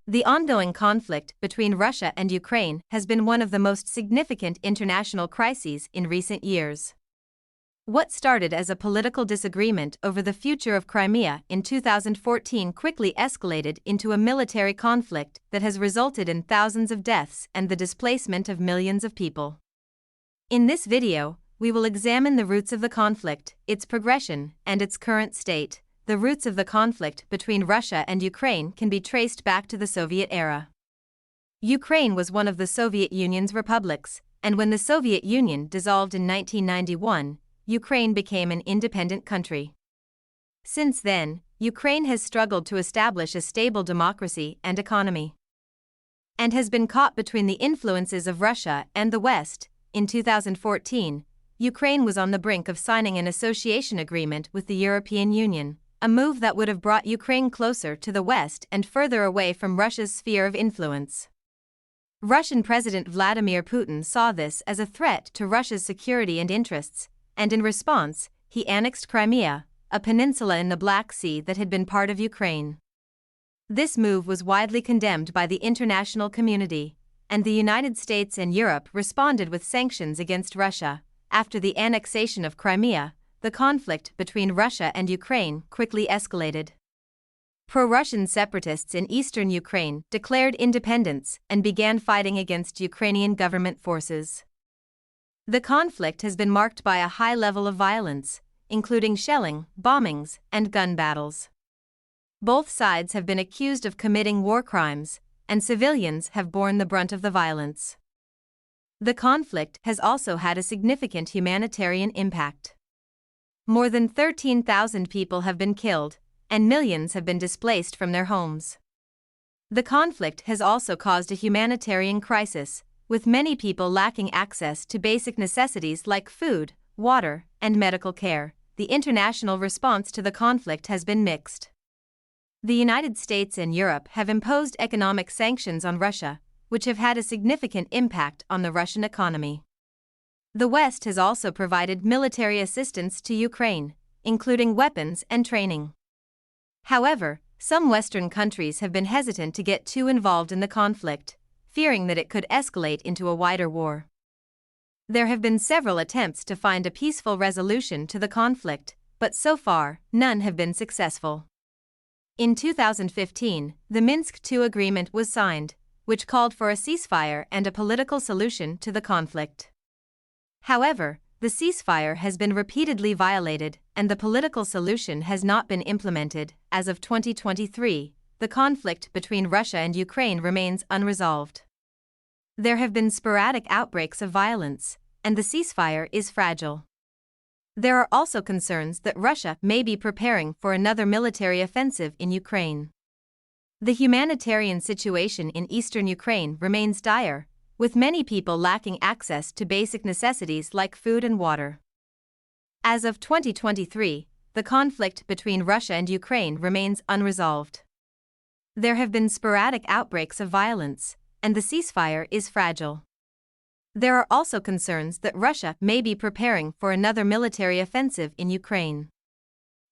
The ongoing conflict between Russia and Ukraine has been one of the most significant international crises in recent years. What started as a political disagreement over the future of Crimea in 2014 quickly escalated into a military conflict that has resulted in thousands of deaths and the displacement of millions of people. In this video, we will examine the roots of the conflict, its progression, and its current state. The roots of the conflict between Russia and Ukraine can be traced back to the Soviet era. Ukraine was one of the Soviet Union's republics, and when the Soviet Union dissolved in 1991, Ukraine became an independent country. Since then, Ukraine has struggled to establish a stable democracy and economy, and has been caught between the influences of Russia and the West. In 2014, Ukraine was on the brink of signing an association agreement with the European Union, a move that would have brought Ukraine closer to the West and further away from Russia's sphere of influence. Russian President Vladimir Putin saw this as a threat to Russia's security and interests, and in response, he annexed Crimea, a peninsula in the Black Sea that had been part of Ukraine. This move was widely condemned by the international community, and the United States and Europe responded with sanctions against Russia. After the annexation of Crimea, the conflict between Russia and Ukraine quickly escalated. Pro-Russian separatists in eastern Ukraine declared independence and began fighting against Ukrainian government forces. The conflict has been marked by a high level of violence, including shelling, bombings, and gun battles. Both sides have been accused of committing war crimes, and civilians have borne the brunt of the violence. The conflict has also had a significant humanitarian impact. More than 13,000 people have been killed, and millions have been displaced from their homes. The conflict has also caused a humanitarian crisis, with many people lacking access to basic necessities like food, water, and medical care. The international response to the conflict has been mixed. The United States and Europe have imposed economic sanctions on Russia, which have had a significant impact on the Russian economy. The West has also provided military assistance to Ukraine, including weapons and training. However, some Western countries have been hesitant to get too involved in the conflict, fearing that it could escalate into a wider war. There have been several attempts to find a peaceful resolution to the conflict, but so far, none have been successful. In 2015, the Minsk II agreement was signed, which called for a ceasefire and a political solution to the conflict. However, the ceasefire has been repeatedly violated, and the political solution has not been implemented. As of 2023, the conflict between Russia and Ukraine remains unresolved. There have been sporadic outbreaks of violence, and the ceasefire is fragile. There are also concerns that Russia may be preparing for another military offensive in Ukraine. The humanitarian situation in eastern Ukraine remains dire, with many people lacking access to basic necessities like food and water. As of 2023, the conflict between Russia and Ukraine remains unresolved. There have been sporadic outbreaks of violence, and the ceasefire is fragile. There are also concerns that Russia may be preparing for another military offensive in Ukraine.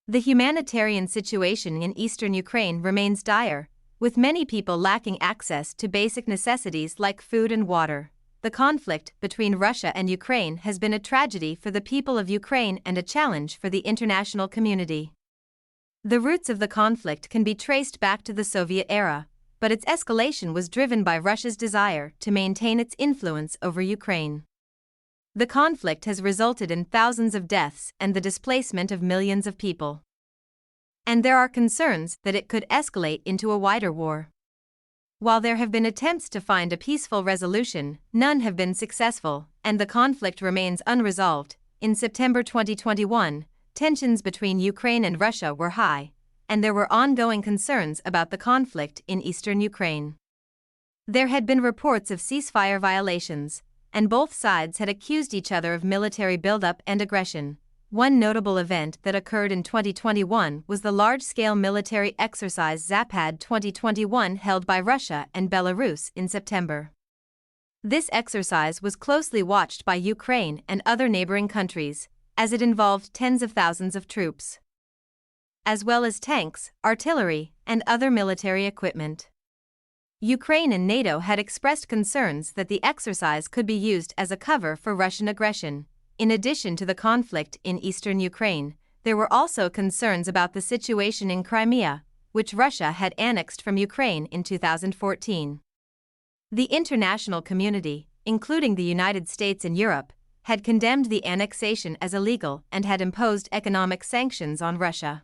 The humanitarian situation in eastern Ukraine remains dire, with many people lacking access to basic necessities like food and water. The conflict between Russia and Ukraine has been a tragedy for the people of Ukraine and a challenge for the international community. The roots of the conflict can be traced back to the Soviet era, but its escalation was driven by Russia's desire to maintain its influence over Ukraine. The conflict has resulted in thousands of deaths and the displacement of millions of people. And there are concerns that it could escalate into a wider war. While there have been attempts to find a peaceful resolution, none have been successful, and the conflict remains unresolved. In September 2021, tensions between Ukraine and Russia were high, and there were ongoing concerns about the conflict in eastern Ukraine. There had been reports of ceasefire violations, and both sides had accused each other of military buildup and aggression. One notable event that occurred in 2021 was the large-scale military exercise Zapad 2021 held by Russia and Belarus in September. This exercise was closely watched by Ukraine and other neighboring countries, as it involved tens of thousands of troops, as well as tanks, artillery, and other military equipment. Ukraine and NATO had expressed concerns that the exercise could be used as a cover for Russian aggression. In addition to the conflict in eastern Ukraine, there were also concerns about the situation in Crimea, which Russia had annexed from Ukraine in 2014. The international community, including the United States and Europe, had condemned the annexation as illegal and had imposed economic sanctions on Russia.